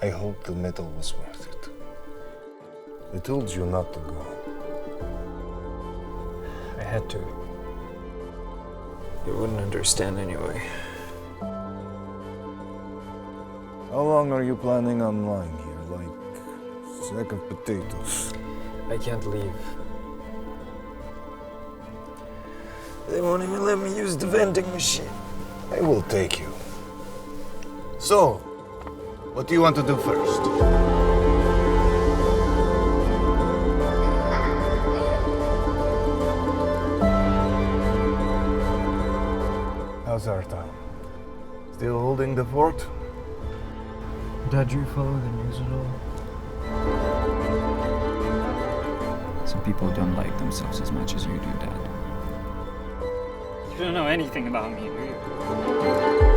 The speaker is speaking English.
I hope the metal was worth it. I told you not to go. I had to. You wouldn't understand anyway. How long are you planning on lying here? Like a sack of potatoes? I can't leave. They won't even let me use the vending machine. I will take you. So, what do you want to do first? How's our town? Still holding the fort? Dad, you follow the news at all? Some people don't like themselves as much as you do, Dad. You don't know anything about me, do you?